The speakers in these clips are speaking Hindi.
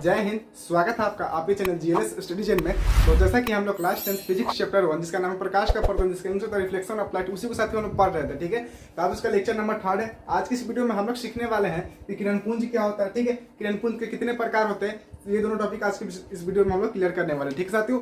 जय हिंद। स्वागत है आपका आपके चैनल जीएलएस स्टडी चैनल में। तो जैसा कि हम लोग क्लास 10 फिजिक्स चैप्टर 1 जिसका नाम है प्रकाश का पर्दन, जिसका इंग्लिश होता है रिफ्लेक्शन ऑफ लाइट, उसी को साथ ही हम लोग पढ़ रहे थे। ठीक है, तो आज उसका लेक्चर नंबर 3 है। आज की इस वीडियो में हम लोग सीखने वाले हैं कि किरण पुंज क्या होता है। ठीक है, किरण पुंज के कितने प्रकार होते हैं, ये दोनों टॉपिक आज की इस वीडियो में हम लोग क्लियर करने वाले हैं। ठीक है साथियों,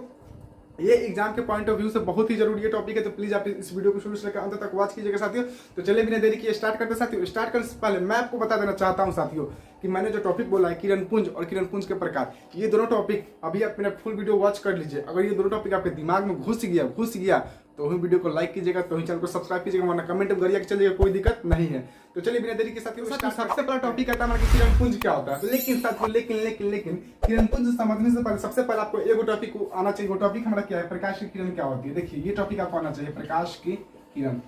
ये एग्जाम के पॉइंट ऑफ व्यू से बहुत ही जरूरी टॉपिक है, तो प्लीज आप इस वीडियो को शुरू से लेकर अंत तक वॉच कीजिएगा साथियों। तो चलिए बिना देरी किए स्टार्ट करते हैं साथियों। स्टार्ट करने से पहले मैं आपको बता देना चाहता हूं साथियों कि मैंने जो टॉपिक बोला है किरण पुंज और किरण पुंज के प्रकार, ये दोनों टॉपिक अभी आप मेरा फुल वीडियो वॉच कर लीजिए। अगर ये दोनों टॉपिक आपके दिमाग में घुस गया तो ही वीडियो को लाइक कीजिएगा, तो ही चैनल को सब्सक्राइब कीजिएगा, वरना कमेंट में करिएगा, चलिएगा, कोई दिक्कत नहीं है। तो चलिए बिना देरी के साथियों सबसे पहला टॉपिक आता है कि किरण पुंज क्या होता है। लेकिन साथियों लेकिन किरण पुंज समझने से पहले सबसे पहले आपको एगो टॉपिक को आना चाहिए। वो टॉपिक हमारा क्या है, प्रकाश की किरण क्या होती है। देखिए ये टॉपिक आपको आना चाहिए, प्रकाश की किरण।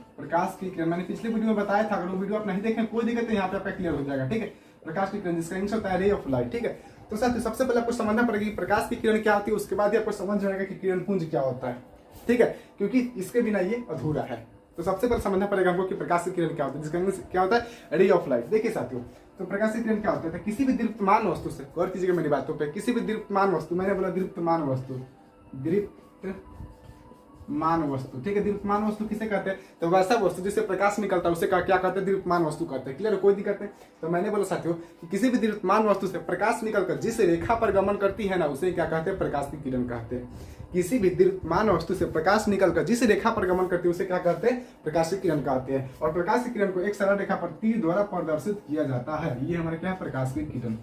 मैंने पिछले वीडियो में बताया था, अगर वो वीडियो आप नहीं देखें कोई दिक्कत नहीं, यहाँ पे आपका क्लियर हो जाएगा। ठीक है, प्रकाश की किरण जिसका इंग्लिश होता है रे ऑफ लाइट। ठीक है, तो साथियों सबसे पहले आपको समझना पड़ेगा कि प्रकाश की किरण क्या होती है, उसके बाद ही आपको समझ जाएगा कि किरण पुंज क्या होता है। ठीक है, क्योंकि इसके बिना ये अधूरा है। तो सबसे पहले समझना पड़ेगा हमको कि प्रकाश की किरण क्या होता है, जिसका इंग्लिश क्या होता है रे ऑफ लाइट। देखिए साथियों, तो प्रकाश की किरण क्या होता है, किसी भी दीप्तमान वस्तु से, गौर कीजिएगा मेरी बातों पे, किसी भी दीप्तमान वस्तु, मैंने बोला दीप्तमान वस्तु, ठीक है। दीप्तमान वस्तु किसे कहते हैं, तो वैसा वस्तु जिससे प्रकाश निकलता है उसे क्या कहते हैं, दीप्तमान वस्तु कहते हैं। क्लियर है, कोई दिक्कत नहीं। तो मैंने बोला साथियों कि किसी भी दीप्तमान वस्तु से प्रकाश निकलकर जिस रेखा पर गमन करती है ना, उसे क्या कहते हैं, प्रकाश की किरण कहते हैं। किसी भी दीप्तमान वस्तु से प्रकाश निकलकर जिस रेखा पर गमन करती है उसे क्या कहते हैं, प्रकाश की किरण कहते हैं। और प्रकाश की किरण को एक सरल रेखा पर तीर द्वारा प्रदर्शित किया जाता है। ये हमारे क्या है, प्रकाश की किरण।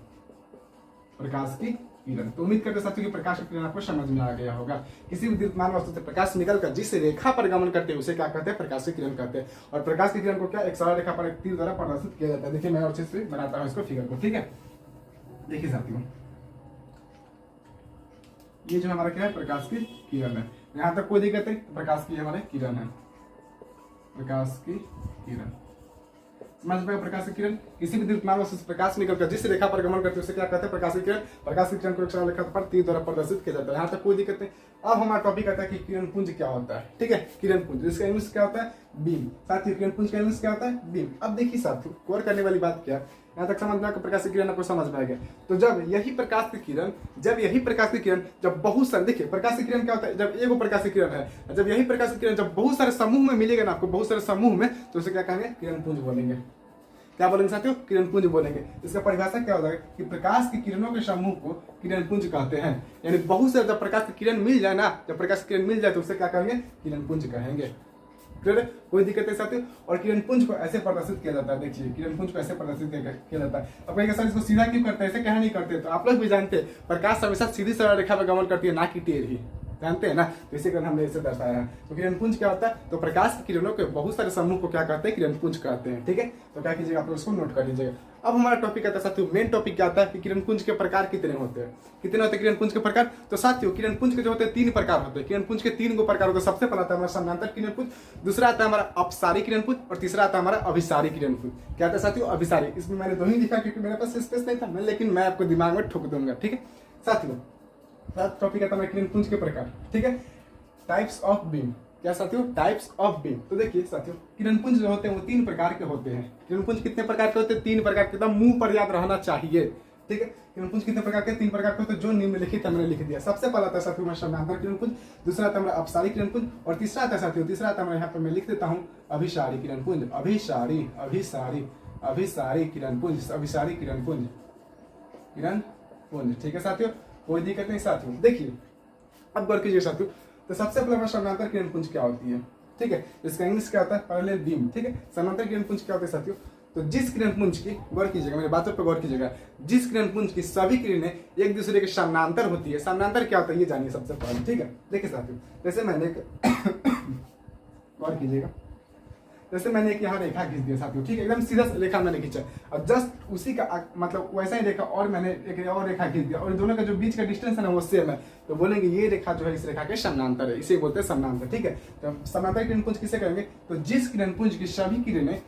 तो उम्मीद करते साथियों कि प्रकाश की किरण आपको समझ में आ गया होगा। किसी भी दीप्तमान वस्तु से प्रकाश निकलकर जिस रेखा पर गमन करते हैं उसे क्या कहते हैं, प्रकाश की किरण कहते हैं। और प्रकाश की किरण को क्या एक सरल रेखा पर एक तीर द्वारा प्रदर्शित किया जाता है। देखिए मैं और अच्छे से बनाता हूँ इसको फिगर को। ठीक है, देखिए साथियों ये जो हमारा क्या है, प्रकाश की किरण है। यहां तक कोई दिक्कत नहीं, प्रकाश की हमारे किरण है, प्रकाश की किरण। समझ में प्रकाश की किरण, किसी भी दीप्तमान वस्तु से प्रकाश निकलकर जिस रेखा पर गमन करते हैं उसे क्या कहते हैं, प्रकाश की किरण। प्रकाश की किरण को एक सरल रेखा पर तीर द्वारा प्रदर्शित किया जाता है। यहाँ तक कोई दिक्कत नहीं। अब हमारा टॉपिक आता है कि किरण पुंज क्या होता है। ठीक है, किरण पुंज जिसका इंग्लिश क्या होता है, बीम। साथियों किरण पुंज का इंग्लिश क्या होता है, बीम। अब देखिए साथियों कवर करने वाली बात क्या है, यहाँ तक समझ में आकर प्रकाश की किरण आपको समझ में आ गया। तो जब यही प्रकाश की किरण जब बहुत सारे, देखिए प्रकाश की किरण क्या होता है, जब एगो प्रकाश की किरण है, जब यही प्रकाश की किरण जब बहुत सारे समूह में मिलेगा ना आपको, बहुत सारे समूह में, तो उसे क्या कहेंगे, किरण पुंज बोलेंगे। क्या बोलेंगे साथियों, किरण पुंज बोलेंगे। इसका परिभाषा क्या होता है कि प्रकाश की किरणों के समूह को किरण पुंज कहते हैं। यानी बहुत सारे जब प्रकाश की किरण मिल जाए ना, तो उसे क्या कहेंगे, किरण पुंज कहेंगे। कोई दिक्कत है साथियों। और किरण पुंज को ऐसे प्रदर्शित किया जाता है। देखिए किरण पुंज को ऐसे प्रदर्शित किया जाता है। अब कहेंगे सर इसको सीधा क्यों करते हैं, ऐसे कह नहीं करते। तो आप लोग भी जानते हैं प्रकाश हमेशा सीधी सरल रेखा पर गमन करती है, ना कि टेढ़ी, जानते हैं ना। तो इसी कारण हमने इसे दर्शाया है। तो किरण पुंज क्या होता है, तो प्रकाश की किरणों के बहुत सारे समूह को क्या कहते हैं, किरण पुंज कहते हैं। ठीक है, तो क्या कीजिएगा आप लोग इसको नोट कर लीजिएगा। अब हमारा टॉपिक आता है साथियों, मेन टॉपिक क्या आता है कि किरण पुंज के प्रकार कितने होते हैं, किरण पुंज के प्रकार। तो साथियों किरण पुंज के जो होते हैं 3 प्रकार होते हैं। किरण पुंज के 3 गो प्रकार होते हैं। सबसे पहला आता है हमारा समानांतर किरण पुंज, दूसरा आता है हमारा अपसारी किरण पुंज, और तीसरा आता है हमारा अभिसारी किरण पुंज। क्या आता है साथियों, अभिसारी। इसमें मैंने 2 ही लिखा क्योंकि मेरे पास स्पेस नहीं था, लेकिन मैं आपको दिमाग में ठोक दूंगा। ठीक है साथियों, टॉपिक आता है किरण पुंज के प्रकार। ठीक है, टाइप्स ऑफ बीम। क्या साथियों, टाइप्स ऑफ बीम। तो देखिए साथियों किरण पुंज जो होते हैं वो 3 प्रकार के होते हैं। किरण पुंज कितने प्रकार के होते हैं, 3 प्रकार के। एकदम मुंह पर याद रहना चाहिए। ठीक है, किरण पुंज कितने प्रकार के, 3 प्रकार के होते हैं, जो निम्नलिखित हमने लिख दिया। सबसे पहला आता है साथियों मैं समानांतर किरण पुंज, दूसरा आता है हमारा अपसारी किरण पुंज, और तीसरा आता है साथियों, तीसरा आता है यहाँ पर मैं लिख देता हूँ अभिसारी किरण पुंज। अभिसारी किरण पुंज। ठीक है साथियों, कोई दिक्कत नहीं साथियों। देखिए अब गौर कीजिए साथियों, तो सबसे पहले समानांतर किरण पुंज क्या होती है। ठीक है, इसका इंग्लिश क्या होता है, पैरेलल बीम। ठीक है, समानांतर किरण पुंज क्या होती है साथियों, तो जिस किरण पुंज की, गौर कीजिएगा मेरी बातों पर गौर कीजिएगा, जिस किरण पुंज की सभी किरणें एक दूसरे के समानांतर होती है। समानांतर क्या होता है ये जानिए सबसे पहले। ठीक है, देखिए साथियों जैसे मैंने गौर कीजिएगा, जैसे मैंने एक यहाँ रेखा खींच दिया साथियों। ठीक है, एकदम सीधा रेखा मैंने खींचा, और जस्ट उसी का मतलब वैसा ही रेखा और मैंने एक और रेखा खींच दिया, और दोनों का जो बीच का डिस्टेंस है ना वो सेम है, तो बोलेंगे ये रेखा जो है इस रेखा के समानांतर है, इसे बोलते हैं समानांतर। ठीक है, तो समानांतर किरण पुंज किसे कहेंगे, तो जिस किरण पुंज की सभी किरणें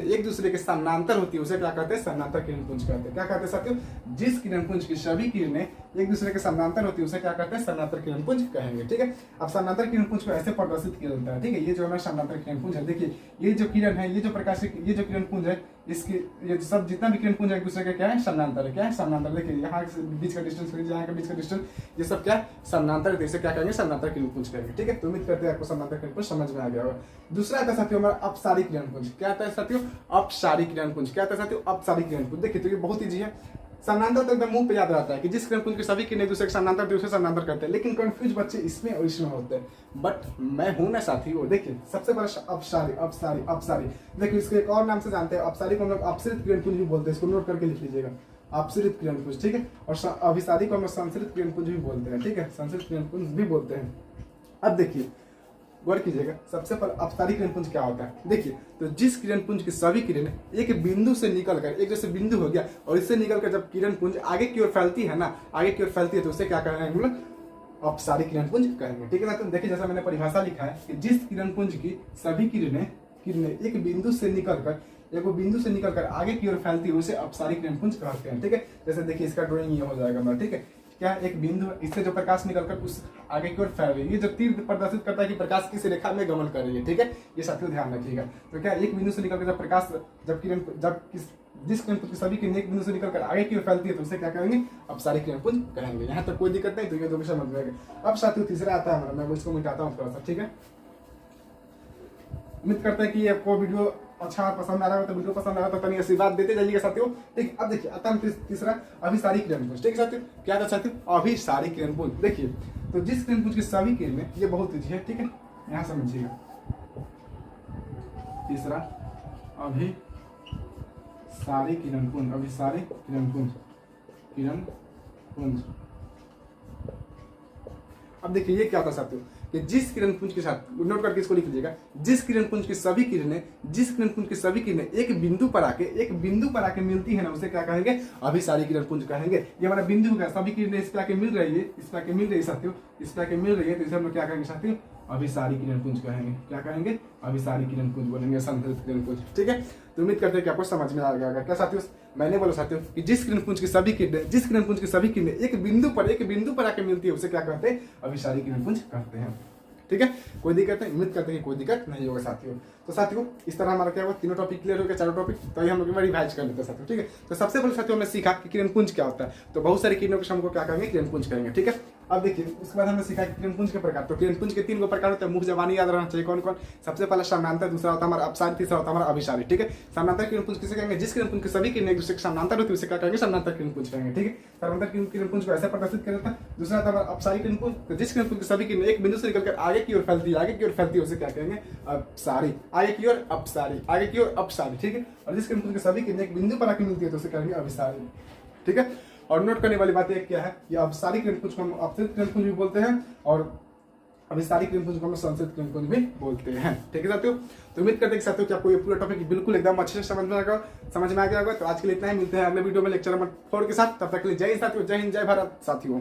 एक दूसरे के समानांतर होती है उसे क्या कहते हैं, समानांतर किरण पुंज कहते हैं। क्या कहते हैं साथियों, जिस किरण पुंज की सभी किरणें एक दूसरे के समानांतर होती है उसे क्या कहते हैं, समानांतर किरणपुंज कहेंगे। ठीक है, अब समानांतर किरणपुंज को ऐसे प्रदर्शित किया जाता है। ठीक है, ये जो हमारा समानांतर किरणपुंज है, देखिए ये जो किरण है, ये जो प्रकाश, ये जो किरणपुंज है, इसके ये सब जितना भी किरणपुंज है एक दूसरे का क्या है, समानांतर है। क्या है, समानांतर। देखिए यहाँ बीच का डिस्टेंस, यहाँ के बीच का डिस्टेंस, ये सब क्या समानांतर है, इसे क्या कहेंगे, समानांतर किरणपुंज कहेंगे। ठीक है, तो उम्मीद करते हैं आपको समानांतर किरणपुंज समझ में आ गया होगा। दूसरा आता है साथियों हमारा अपसारी किरणपुंज। क्या आता है साथियों, अपसारी किरणपुंज। क्या आता है साथियों, अपसारी किरणपुंज। देखिए तो ये बहुत ईजी है, समानांतर तो एकदम मुंह पे याद रहता है कि जिस किरणपुंज के सभी किरण एक दूसरे के समानांतर दूसरे समानांतर करते हैं, लेकिन कंफ्यूज बच्चे इसमें और इसमें होते हैं। बट मैं हूं ना साथियों। देखिए सबसे बड़ा अपसारी, अपसारी, अपसारी। देखिए इसके एक और नाम से जानते हैं, अपसारी को हम लोग अपसरित किरणपुंज भी बोलते हैं, इसको नोट करके लिख लीजिएगा, अपसरित किरणपुंज। ठीक है, और अभिसारी को हम लोग संसरित किरणपुंज भी बोलते हैं। ठीक है, संसरित किरणपुंज भी बोलते हैं। अब देखिए गौर कीजिएगा, सबसे पहले अपसारी किरणपुंज क्या होता है। देखिए तो जिस किरणपुंज की सभी किरणें एक बिंदु से निकलकर, एक जैसे बिंदु हो गया और इससे निकलकर जब किरणपुंज आगे की ओर फैलती है ना, आगे की ओर फैलती है, तो उसे क्या कहेंगे हम लोग, अपसारी किरणपुंज कहेंगे। ठीक है ना, तो देखिए जैसा मैंने परिभाषा लिखा है कि जिस किरणपुंज की सभी किरणें एक बिंदु से निकलकर, एक बिंदु से निकलकर आगे की ओर फैलती है, उसे अपसारी किरणपुंज कहते हैं। ठीक है, जैसे देखिए इसका ड्राइंग ये हो जाएगा हमारा। ठीक है, क्या एक बिंदु, इससे जो प्रकाश निकलकर उस आगे की ओर फैल रही है, ये जो तीर प्रदर्शित करता है कि प्रकाश किस रेखा में गमन कर रही है। ठीक है, ये साथियों ध्यान रखिएगा। तो क्या एक बिंदु से निकलकर जब प्रकाश, जब किरण, जब जिस किरणपुंज की सभी किरण एक बिंदु से निकलकर आगे की ओर फैलती है, तो उसे क्या कहेंगे, अपसारी किरणपुंज कहेंगे। यहाँ तक कोई दिक्कत नहीं, तो ये दो विषय समझ में आएगा। अब साथियों तीसरा आता है हमारा, मैं इसको मिटाता हूँ थोड़ा सा। ठीक है, उम्मीद करते हैं कि आपको वीडियो अच्छा पसंद आ रहा हो, तो वीडियो पसंद आ रहा है तो तनी आशीर्वाद देते जाइएगा साथियों। ठीक, अब देखिए आता है तीसरा, अभिसारी किरणपुंज। ठीक है साथियों, क्या था साथियों, अभिसारी किरणपुंज। देखिए तो जिस किरणपुंज की सभी किरणें, ये बहुत ईजी है। ठीक है, यहाँ समझिएगा, तीसरा अभिसारी किरणपुंज, अभिसारी किरणपुंज, किरणपुंज। अब देखिए ये क्या था साथियों कि जिस किरणपुंज के साथ, नोट करके इसको लिख लीजिएगा, जिस किरणपुंज की सभी किरणें, जिस किरणपुंज की सभी किरणें एक बिंदु पर आके मिलती है ना, उसे क्या कहेंगे, अभिसारी किरणपुंज कहेंगे। ये हमारा बिंदु का सभी किरणें इस पे आके मिल रही है, इस पे आके मिल रही है साथियों, इस पे आके मिल रही है, तो इसे हम लोग क्या कहेंगे साथियों, अभिसारी किरणपुंज कहेंगे। क्या कहेंगे, अभिसारी किरणपुंज बोलेंगे, संतरित किरणपुंज। ठीक है, तो उम्मीद करते हैं कि आपको समझ में आ गया। क्या साथियों, मैंने बोला साथियों कि जिस किरणपुंज की सभी किरणें एक बिंदु पर आके मिलती है, उसे क्या कहते हैं, अभिसारी किरणपुंज कहते हैं। ठीक है, कोई दिक्कत नहीं, उम्मीद करते हैं कि कोई दिक्कत नहीं होगा साथियों। तो साथियों इस तरह हमारा क्या हुआ, तीनों टॉपिक क्लियर हो गया, चारों टॉपिक। तो ये हम लोग रिवाइज कर लेते हैं साथियों। ठीक है, तो सबसे पहले साथियों हमने सीखा कि किरणपुंज क्या होता है। तो बहुत सारी किरणों को हमको क्या कहेंगे, किरणपुंज कहेंगे। ठीक है, अब देखिए उसके बाद हमने सीखा कि किरणपुंज के प्रकार। तो किरणपुंज के 3 प्रकार होते हैं, मुख जबानी याद रहना चाहिए कौन कौन। सबसे पहला समानांतर, दूसरा होता है हमारा अपसारी, तीसरा होता है हमारा अभिसारी। ठीक है, समानांतर किरणपुंज किसे कहेंगे, जिस किरणपुंज की सभी किरणें एक दूसरे के समानांतर होती है, उसे क्या कहेंगे, समानांतर किरणपुंज कहेंगे। ठीक है, समानांतर किरणपुंज को ऐसे प्रदर्शित किया जाता है। दूसरा होता है हमारा अपसारी किरणपुंज, तो जिस किरणपुंज की सभी किरणें एक बिंदु से निकलकर आगे की ओर फैलती है, उसे क्या कहेंगे, अपसारी। आगे की ओर अपसारी, आगे की ओर अपसारी। ठीक है, और जिस किरणपुंज की सभी किरणें एक बिंदु पर आके मिलती है, तो उसे कहेंगे अभिसारी। ठीक है, और नोट करने वाली बात एक क्या है, ये अपसारी किरणपुंज को हम अपसरित किरणपुंज भी बोलते हैं, और अभिसारी किरणपुंज को हम संसरित किरणपुंज भी बोलते हैं। ठीक है साथियों, तो उम्मीद करते हैं साथियों कि आपको ये पूरा टॉपिक बिल्कुल एकदम अच्छे से समझ में आ गया होगा। तो आज के लिए इतना ही, मिलते हैं अगले वीडियो में लेक्चर नंबर 4 के साथ। तब तक के लिए जय हिंद साथियों, जय हिंद, जय भारत साथियों।